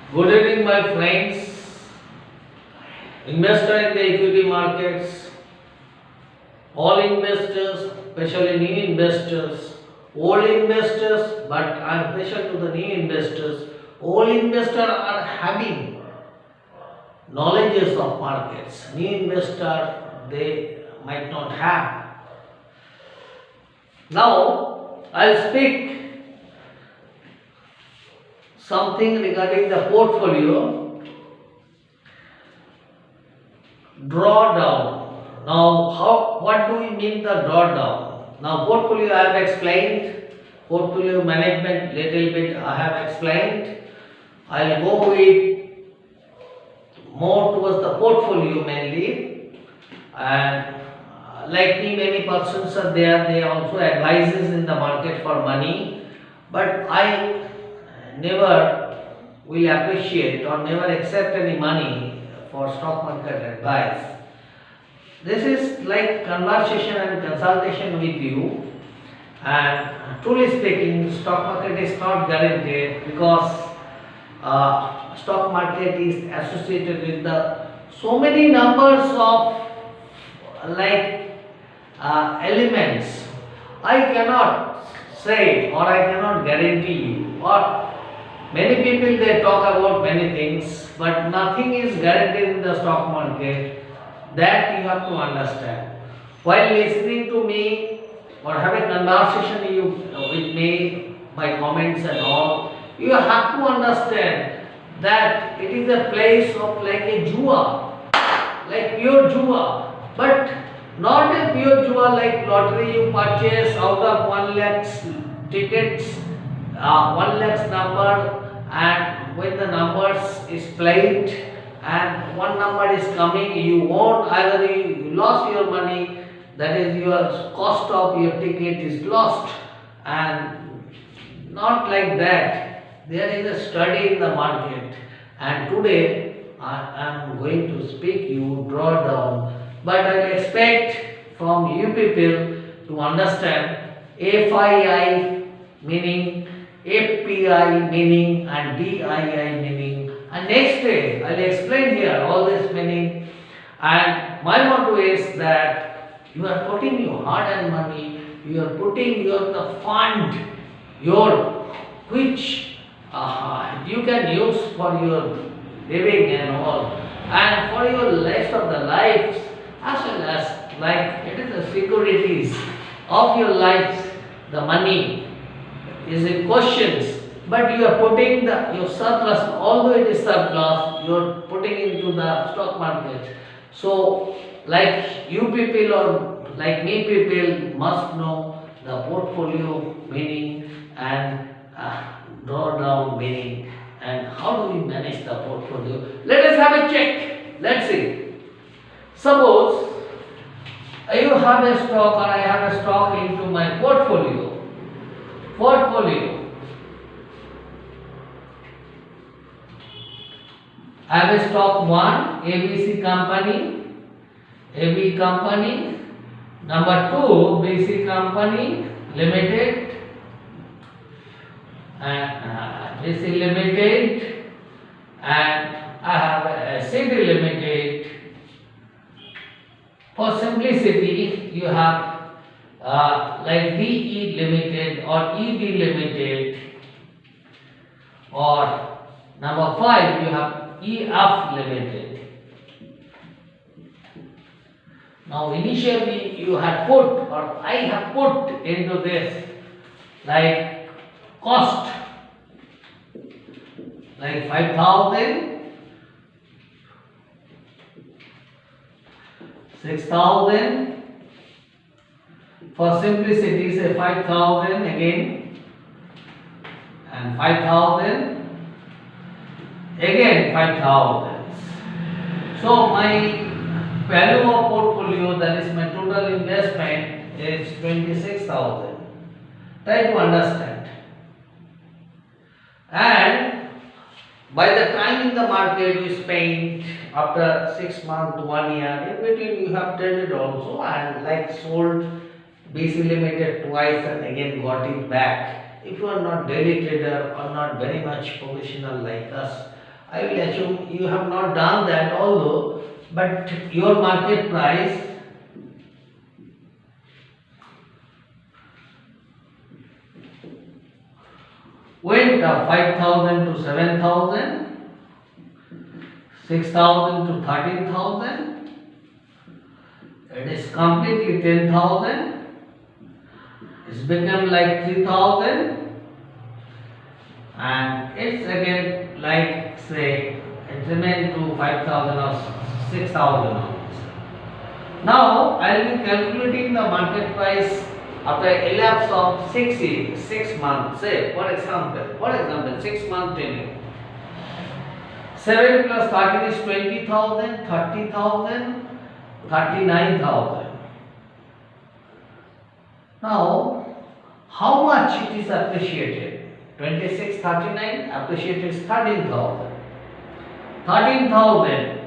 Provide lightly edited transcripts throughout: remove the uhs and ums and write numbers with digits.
Good evening, my friends. Investor in the equity markets, all investors, especially new investors, old investors, but I'm special to the new investors. All investors are having knowledges of markets. New investor they might not have. Now I'll speak something regarding the portfolio drawdown. Now, what do we mean the drawdown? Now, portfolio I have explained, portfolio management little bit I have explained. I'll go with more towards the portfolio mainly, and like me, many persons are there. They also advises in the market for money, but I never will appreciate or never accept any money for stock market advice. This is like conversation and consultation with you, and truly speaking, stock market is not guaranteed because stock market is associated with the so many numbers of like elements. I cannot say or I cannot guarantee you, or many people they talk about many things, but nothing is guaranteed in the stock market. That you have to understand. While listening to me or having conversation with me by comments and all, you have to understand that it is a place of like a jua, like pure jua, but not a pure jua like lottery you purchase out of 1 lakhs tickets, 1 lakhs number, and when the numbers is played and one number is coming, you won, either you lost your money, that is your cost of your ticket is lost, and not like that. There is a study in the market, and today I am going to speak you drawdown, but I expect from you people to understand FII meaning, FPI meaning, and DII meaning, and next day I'll explain here all this meaning. And my motto is that you are putting your hard-earned money, you are putting your the fund, your which you can use for your living and all, and for your rest of the life, as well as like it is the securities of your life. The money is in questions, but you are putting your surplus, although it is surplus, you are putting into the stock market. So, like you people or like me people must know the portfolio meaning and drawdown meaning, and how do we manage the portfolio. Let us have a check. Let's see. Suppose you have a stock or I have a stock into my portfolio. I have a stock 1 ABC company, AB company, number 2 BC company limited, and BC limited, and I have a CD limited. For simplicity, you have like DE limited or ED limited, or number 5 you have EF limited. Now initially you had put or I have put into this like cost like 5,000, 6,000. For simplicity say 5,000 again, and 5,000 again, 5,000. So my value of portfolio, that is my total investment, is 26,000. Try to understand. And by the time in the market you spend after 6 months to 1 year, in between you have traded also and like sold BC limited twice and again got it back. If you are not daily trader or not very much professional like us, I will assume you have not done that although, but your market price went up 5,000 to 7,000, 6,000 to 13,000. It is completely 10,000. It's become like 3,000, and it's again like say it remained to 5,000 or 6,000. Now I will be calculating the market price after a elapse of 6 months. Say for example 6 month tenure. 7 plus 13 is 20,000, 30,000, 39,000. Now, how much it is appreciated? 26, 39, appreciated is 13,000. 13,000.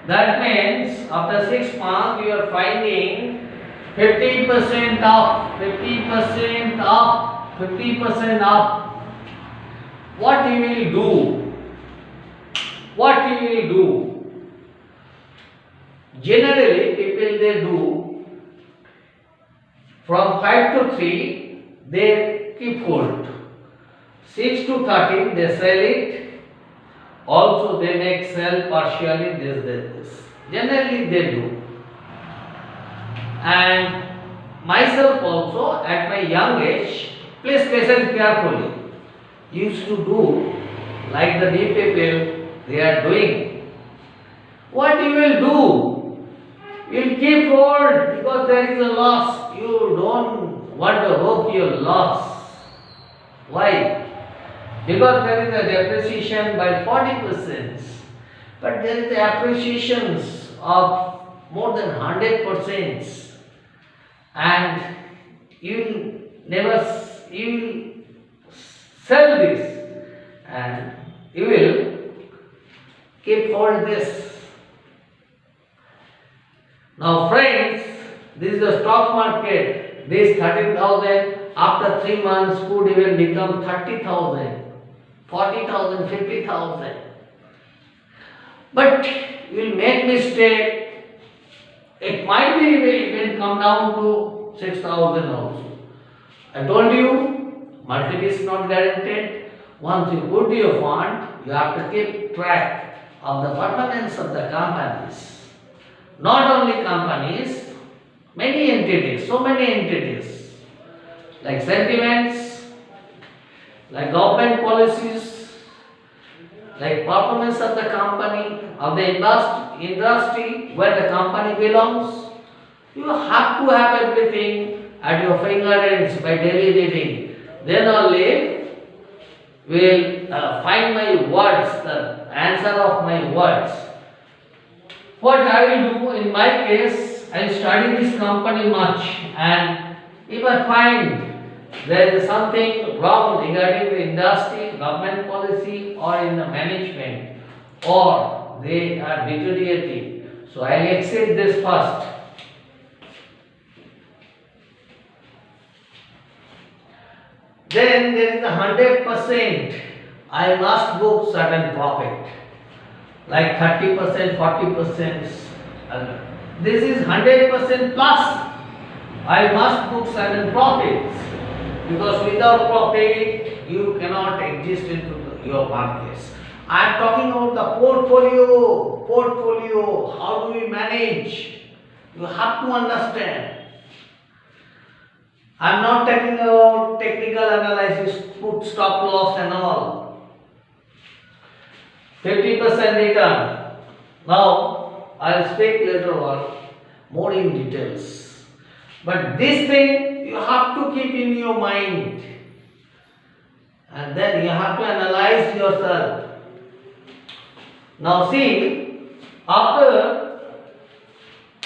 That means after 6 months you are finding 50% up, 50% up, 50% up. What you will do? What you will do? Generally, people they do from 5 to 3, they keep hold. 6 to 13, they sell it. Also, they make sell partially this. Generally, they do. And myself also, at my young age, please listen carefully, used to do like the new people they are doing. What you will do? You will keep hold because there is a loss. You don't want to hope your loss. Why? Because there is a depreciation by 40%, but there is appreciations of more than 100%, and you will sell this and you will keep hold this. Now friends, this is the stock market. This 13,000 after 3 months could even become 30,000, 40,000, 50,000. But you will make mistake. It might be even come down to 6,000 also. I told you, market is not guaranteed. Once you put your fund, you have to keep track of the performance of the companies. Not only companies, many entities, so many entities, like sentiments, like government policies, like performance of the company, of the industry where the company belongs. You have to have everything at your finger ends by daily living. Then only will find my words, the answer of my words. What I will do in my case, I will study this company much, and if I find there is something wrong regarding the industry, government policy, or in the management, or they are deteriorating, so I will accept this first. Then there is a 100%. I must book certain profit, like 30%, 40%. This is 100% plus. I must book certain profits, because without profit you cannot exist into your markets. I am talking about the portfolio. Portfolio. How do we manage? You have to understand. I am not talking about technical analysis, put stop loss and all. 50% return. Now, I will speak later on more in details. But this thing you have to keep in your mind. And then you have to analyze yourself. Now see, after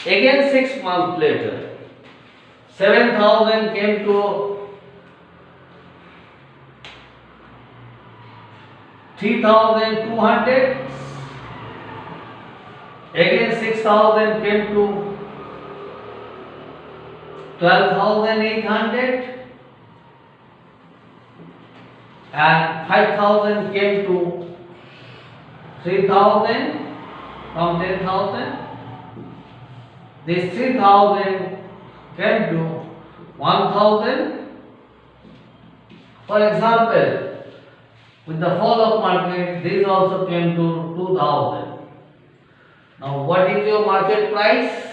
again 6 months later, 7,000 came to 3,200. Again 6,000 came to 12,800. And 5,000 came to 3,000 from 10,000. This 3,000 came to 1,000. For example, with the fall of market, this also came to 2,000. Now, what is your market price?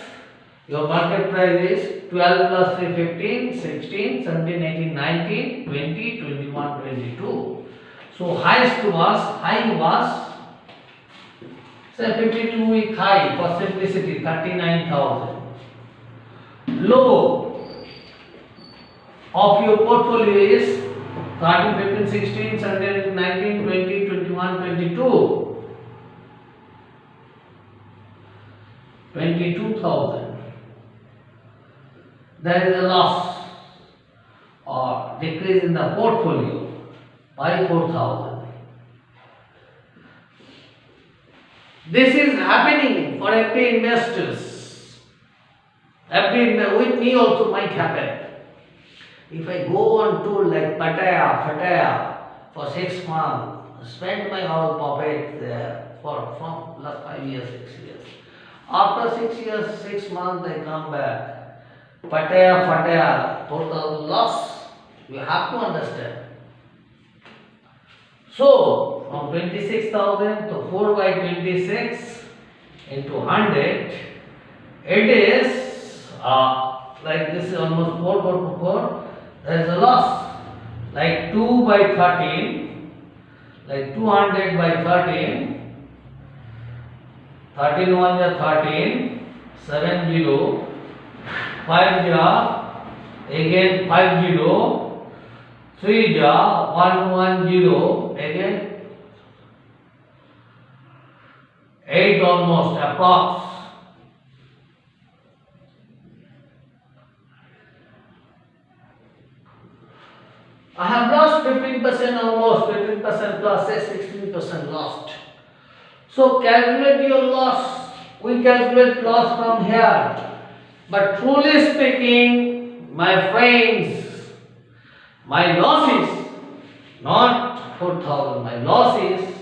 Your market price is 12 plus 3, 15, 16, 17, 18, 19, 20, 21, 22. So, high was say 52 week high for simplicity, 39,000. Low of your portfolio is 13, 15, 16, 17, 18, 19, 20, 21, 22. 22,000. There is a loss or decrease in the portfolio by 4,000. This is happening for every investors. With me also might happen. If I go on tour like Pattaya for 6 months, spend my whole pocket there from last 5 years, 6 years. After 6 years, 6 months I come back. Pattaya, total loss. You have to understand. So, from 26,000 to 4 by 26 into 100, it is like this is almost 4 to 4. There is a loss like 2 by 13, like 200 by 13, 13 1 is 13, 7 0, 5 ja, again 5 0, 3 ja, 1 1 0, again 8 almost approx. I have lost 15% almost, 15% plus, say 16% lost. So calculate your loss. We calculate loss from here. But truly speaking, my friends, my loss is not 4,000. My loss is,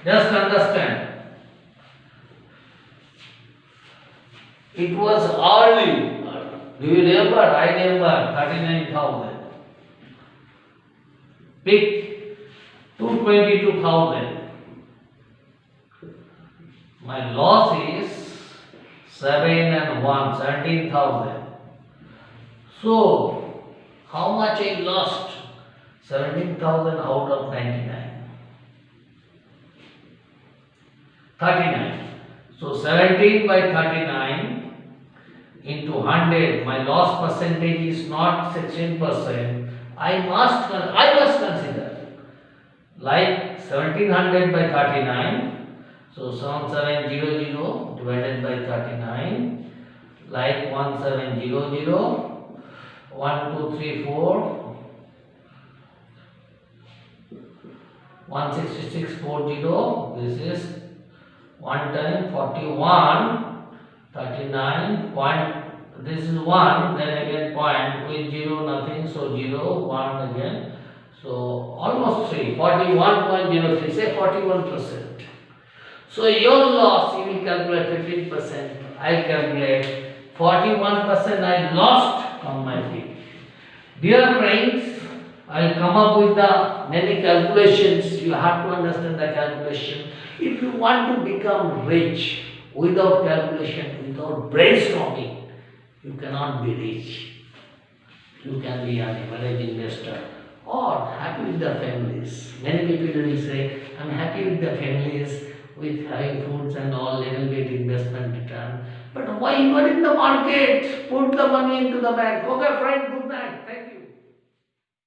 just understand, it was early. Do you remember? I remember 39,000. Peak 222,000. My loss is 7 and 1, 17,000. So, how much I lost? 17,000 out of 99. 39. So, 17 by 39 into 100. My loss percentage is not 16%. I must consider like 1700 by 39. So 1700 divided by 39, like 1700, 1 2 3 4, 16640. This is 1 time 41, 39 point. This is 1, then again point with 0 nothing, so 0, 1 again. So almost 3, 41.03, say 41%. So your loss, you will calculate 15%. I calculate 41% I lost on my feet. Dear friends, I will come up with the many calculations. You have to understand the calculation. If you want to become rich without calculation, without brainstorming, you cannot be rich. You can be an average investor or happy with the families. Many people will say, I'm happy with the families, with having foods and all, little bit investment return. But why you are in the market? Put the money into the bank. Okay, friend, good night.